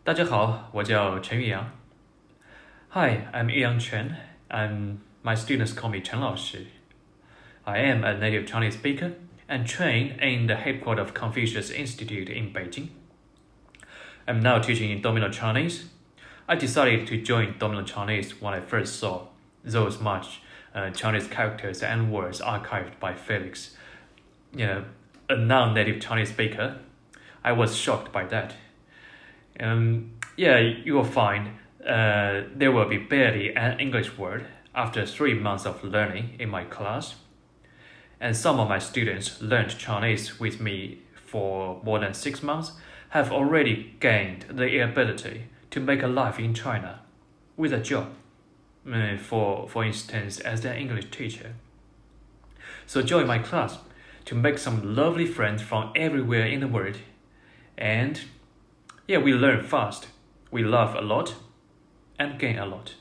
大家好，我叫陈玉阳。Hi, I'm Yuyang Chen, and my students call me Chen 老师. I am a native Chinese speaker and trained in the headquarters of Confucius Institute in Beijing. I'm now teaching in Domino Chinese. I decided to join Domino Chinese when I first saw those much Chinese characters and words archived by Felix. A non-native Chinese speaker. I was shocked by that. You will find there will be barely an English word after 3 months of learning in my class. And some of my students learned Chinese with me for more than 6 months have already gained the ability to make a life in China with a job, for instance, as an English teacher. So join my class to make some lovely friends from everywhere in the world. And we learn fast, we laugh a lot, and gain a lot.